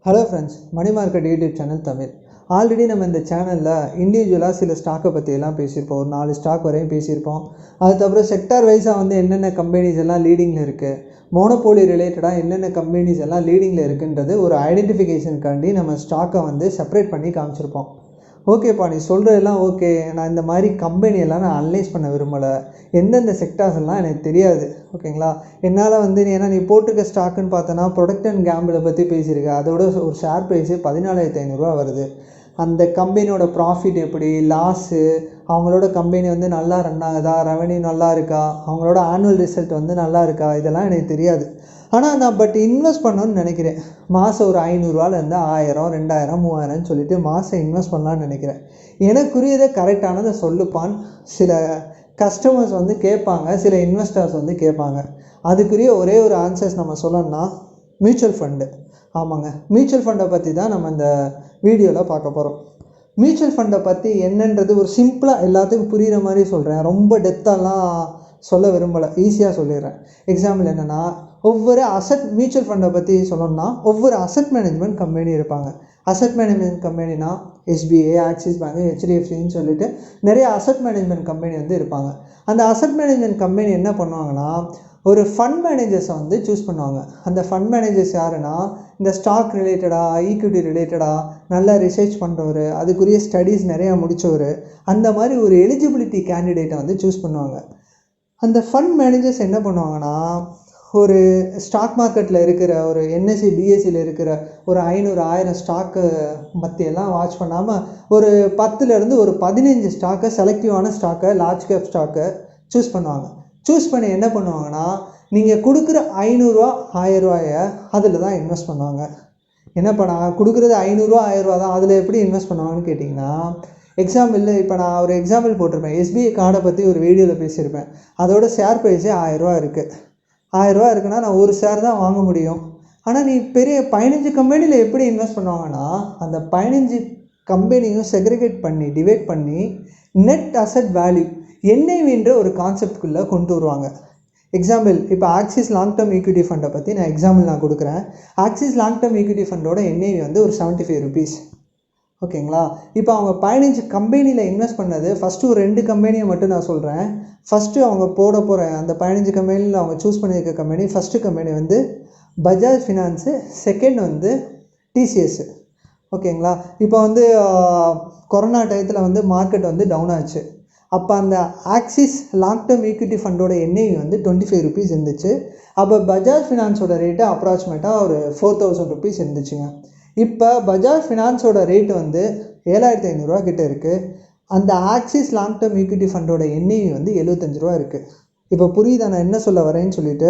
Hello friends, money market YouTube channel Tamil. Already நம்ம இந்த சேனலில் இண்டிவிஜுவலாக சில ஸ்டாக்கை பற்றியெல்லாம் பேசியிருப்போம். ஒரு 4 ஸ்டாக் வரையும் பேசியிருப்போம். அதுக்கப்புறம் செக்டார் வைஸாக வந்து என்னென்ன கம்பெனிஸ் எல்லாம் லீடிங்கில் இருக்குது, மோனோபோலி ரிலேட்டடாக என்னென்ன கம்பெனிஸ் எல்லாம் லீடிங்கில் இருக்குன்றது ஒரு ஐடென்டிஃபிகேஷனுக்காண்டி நம்ம ஸ்டாக்கை வந்து செப்பரேட் பண்ணி காமிச்சிருப்போம். ஓகேப்பா, நீ சொல்கிறதெல்லாம் ஓகே. நான் இந்த மாதிரி கம்பெனியெல்லாம் நான் அனலைஸ் பண்ண விரும்பலை. எந்தெந்த செக்டார்ஸ் எல்லாம் எனக்கு தெரியாது. ஓகேங்களா, என்னால் வந்து ஏன்னா நீ போட்டிருக்க ஸ்டாக்குன்னு பார்த்தோன்னா ப்ரொடக்ட் அண்ட் கேம்பிளை பற்றி பேசியிருக்க. அதோட ஒரு ஷேர் ப்ரைஸு 14,500 வருது. அந்த கம்பெனியோட ப்ராஃபிட் எப்படி, லாஸு, அவங்களோட கம்பெனி வந்து நல்லா ரன் ஆகுதா, ரெவன்யூ நல்லா இருக்கா, அவங்களோட ஆனுவல் ரிசல்ட் வந்து நல்லா இருக்கா, இதெல்லாம் எனக்கு தெரியாது. ஆனால் நான் இன்வெஸ்ட் பண்ணணும்னு நினைக்கிறேன். மாதம் ஒரு 500ரூவாலேருந்து 1000, 2000, 3000 சொல்லிட்டு மாதம் இன்வெஸ்ட் பண்ணலான்னு நினைக்கிறேன். எனக்குரியதை கரெக்டானதை சொல்லுப்பான்னு சில கஸ்டமர்ஸ் வந்து கேட்பாங்க, சில இன்வெஸ்டர்ஸ் வந்து கேட்பாங்க. அதுக்குரிய ஒரே ஒரு ஆன்சர்ஸ் நம்ம சொல்லணும்னா மியூச்சுவல் ஃபண்டு. ஆமாங்க, மியூச்சுவல் ஃபண்டை பற்றி தான் நம்ம இந்த வீடியோவில் பார்க்க போகிறோம். மியூச்சுவல் ஃபண்டை பற்றி என்னன்றது ஒரு சிம்பிளாக எல்லாத்துக்கும் புரிகிற மாதிரி சொல்கிறேன். ரொம்ப டெப்த்தாலாம் சொல்ல விரும்பலை, ஈஸியாக சொல்லிடுறேன். எக்ஸாம்பிள் என்னென்னா, ஒவ்வொரு மியூச்சுவல் ஃபண்டை பற்றி சொல்லணும்னா ஒவ்வொரு அசட் மேனேஜ்மெண்ட் கம்பெனி இருப்பாங்க. அசட் மேனேஜ்மெண்ட் கம்பெனினா எஸ்பிஐ, ஆக்சிஸ் பேங்க், ஹெச்டிஎஃப்சின்னு சொல்லிட்டு நிறைய அசட் மேனேஜ்மெண்ட் கம்பெனி வந்து இருப்பாங்க. அந்த அசட் மேனேஜ்மெண்ட் கம்பெனி என்ன பண்ணுவாங்கன்னா, ஒரு ஃபண்ட் மேனேஜர்ஸை வந்து சூஸ் பண்ணுவாங்க. அந்த ஃபண்ட் மேனேஜர்ஸ் யாருன்னா, இந்த ஸ்டாக் ரிலேட்டடாக, ஈக்விட்டி ரிலேட்டடாக நல்லா ரிசர்ச் பண்ணுறவர், அதுக்குரிய ஸ்டடீஸ் நிறையா முடித்தவர், அந்த மாதிரி ஒரு எலிஜிபிலிட்டி கேண்டிடேட்டை வந்து சூஸ் பண்ணுவாங்க. அந்த ஃபண்ட் மேனேஜர்ஸ் என்ன பண்ணுவாங்கன்னா, ஒரு ஸ்டாக் மார்க்கெட்டில் இருக்கிற ஒரு என்எஸ்சி பிஎஸ்சியில் இருக்கிற ஒரு 500, 1000 ஸ்டாக்கு பற்றியெல்லாம் வாட்ச் பண்ணாமல் ஒரு 10லேருந்து ஒரு 15 ஸ்டாக்கை, செலக்டிவான ஸ்டாக்கை, லார்ஜ் கேப் ஸ்டாக்கை சூஸ் பண்ணுவாங்க. சூஸ் பண்ணி என்ன பண்ணுவாங்கன்னா, நீங்கள் கொடுக்குற 500, 1000 அதில் தான் இன்வெஸ்ட் பண்ணுவாங்க. என்ன பண்ணாங்க, கொடுக்குறது 500, 1000 தான், அதில் எப்படி இன்வெஸ்ட் பண்ணுவாங்கன்னு கேட்டிங்கன்னா, எக்ஸாம்பிள் இப்போ நான் ஒரு எக்ஸாம்பிள் போட்டிருப்பேன். எஸ்பிஐ கார்டை பற்றி ஒரு வீடியோவில் பேசியிருப்பேன். அதோட ஷேர் ப்ரைஸே 1000 இருக்குது. 1000 இருக்குன்னா நான் ஒரு ஷேர் தான் வாங்க முடியும். ஆனால் நீ பெரிய 15 கம்பெனியில் எப்படி இன்வெஸ்ட் பண்ணுவாங்கன்னா, அந்த 15 கம்பெனியும் செக்ரிகேட் பண்ணி, டிவைட் பண்ணி நெட் அசட் வேல்யூ, என்ஐவின்ற ஒரு கான்செப்டுக்குள்ளே கொண்டு வருவாங்க. எக்ஸாம்பிள், இப்போ ஆக்சிஸ் லாங் டேர்ம் ஈக்விட்டி ஃபண்டை பற்றி நான் எக்ஸாம்பிள் கொடுக்குறேன். ஆக்சிஸ் லாங் டேர்ம் ஈக்விட்டி ஃபண்டோட என்ஐவி வந்து ஒரு 75 ருபீஸ். ஓகேங்களா, இப்போ அவங்க 15 கம்பெனியில் இன்வெஸ்ட் பண்ணது, ஃபஸ்ட்டு ஒரு 2 கம்பெனியை மட்டும் நான் சொல்கிறேன். ஃபஸ்ட்டு அவங்க போட போகிற அந்த 15 கம்பெனியில் அவங்க சூஸ் பண்ணியிருக்க கம்பெனி, ஃபஸ்ட்டு கம்பெனி வந்து பஜாஜ் ஃபினான்ஸு, செகண்ட் வந்து டிசிஎஸ்ஸு. ஓகேங்களா, இப்போ வந்து கொரோனா டயத்தில் வந்து மார்க்கெட் வந்து டவுன் ஆச்சு. அப்போ அந்த ஆக்சிஸ் லாங் டேர்ம் ஈக்விட்டி ஃபண்டோட என்ஐவி வந்து 25 ருபீஸ் இருந்துச்சு. அப்போ பஜாஜ் ஃபினான்ஸோட ரேட்டு அப்ராக்சிமேட்டாக ஒரு 4000 ருபீஸ் இருந்துச்சுங்க. இப்போ பஜாஜ் ஃபினான்ஸோட ரேட்டு வந்து 7500 கிட்ட இருக்குது. அந்த ஆக்சிஸ் லாங் டேர்ம் ஈக்விட்டி ஃபண்டோட என்ஐவி வந்து 75 ரூபா இருக்குது. இப்போ புரியுதா நான் என்ன சொல்ல வரேன்னு சொல்லிட்டு?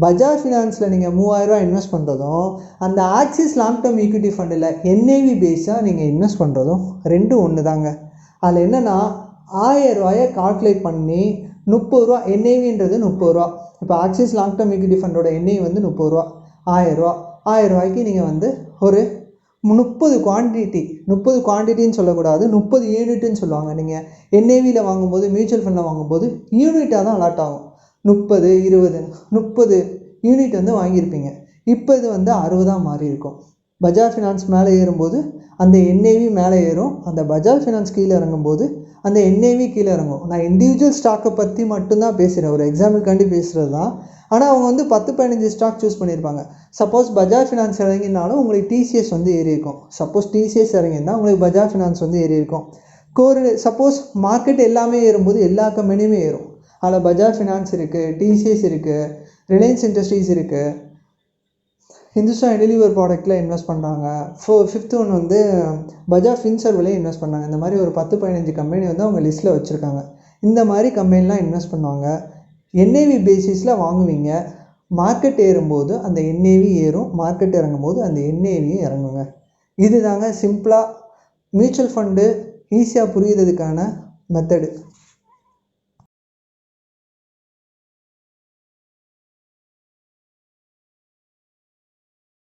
பஜாஜ் ஃபினான்ஸில் நீங்கள் 3000 இன்வெஸ்ட் பண்ணுறதும், அந்த ஆக்சிஸ் லாங் டேர்ம் ஈக்விட்டி ஃபண்டில் என்ஐவி பேஸாக நீங்கள் இன்வெஸ்ட் பண்ணுறதும் ரெண்டும் ஒன்று தாங்க. அதில் என்னென்னா, 1000 ரூபாயை கால்குலேட் பண்ணி 30 ரூபா, என்ஐவின்றது 30 ரூபா. இப்போ ஆக்சிஸ் லாங் டேர்ம் ஈக்விட்டி ஃபண்டோட என்ஐவி வந்து 30 ரூபா. 1000 ரூபா, 1000 ரூபாய்க்கு நீங்கள் வந்து ஒரு 30 குவான்டிட்டின்னு சொல்லக்கூடாது, 30 யூனிட்டுன்னு சொல்லுவாங்க. நீங்கள் என்ஐவியில் வாங்கும்போது, மியூச்சுவல் ஃபண்டில் வாங்கும்போது யூனிட்டாக தான் அலாட் ஆகும். 30, 20, 30 யூனிட் வந்து வாங்கியிருப்பீங்க. இப்போ இது வந்து 60 மாறி இருக்கும். பஜாஜ் ஃபினான்ஸ் மேலே ஏறும்போது அந்த என்ஐவி மேலே ஏறும், அந்த பஜாஜ் ஃபினான்ஸ் கீழே இறங்கும்போது அந்த என்ஐவி கீழே இறங்கும். நான் இண்டிவிஜுவல் ஸ்டாக்கை பற்றி மட்டும்தான் பேசுகிறேன், ஒரு எக்ஸாம்பிள்காண்டி பேசுகிறது தான். ஆனால் அவங்க வந்து 10-15 ஸ்டாக் சூஸ் பண்ணியிருப்பாங்க. சப்போஸ் பஜாஜ் ஃபினான்ஸ் இறங்கினாலும் உங்களுக்கு டிசிஎஸ் வந்து ஏறி இருக்கும். சப்போஸ் டிசிஎஸ் இறங்கியிருந்தால் உங்களுக்கு பஜாஜ் ஃபினான்ஸ் வந்து ஏறி இருக்கும். சப்போஸ் மார்க்கெட் எல்லாமே ஏறும்போது எல்லா கம்பெனியுமே ஏறும். அதில் பஜாஜ் ஃபினான்ஸ் இருக்குது, டிசிஎஸ் இருக்குது, ரிலையன்ஸ் இண்டஸ்ட்ரீஸ் இருக்குது, ஹிந்துஸ்தான் யூனிலிவர் ப்ராடக்ட்டில் இன்வெஸ்ட் பண்ணுறாங்க. ஃபிஃப்த் ஒன் வந்து பஜாஜ் ஃபின்சர்வ்லேயே இன்வெஸ்ட் பண்ணாங்க. இந்த மாதிரி ஒரு 10-15 கம்பெனி வந்து அவங்க லிஸ்ட்டில் வச்சுருக்காங்க. இந்த மாதிரி கம்பெனிலாம் இன்வெஸ்ட் பண்ணுவாங்க. என்ஐவி பேசிஸில் வாங்குவீங்க. மார்க்கெட் ஏறும்போது அந்த என்ஐவி ஏறும், மார்க்கெட் இறங்கும்போது அந்த என்ஐவியும் இறங்குங்க. இது தாங்க சிம்பிளாக மியூச்சுவல் ஃபண்டு ஈஸியாக புரியுறதுக்கான மெத்தடு.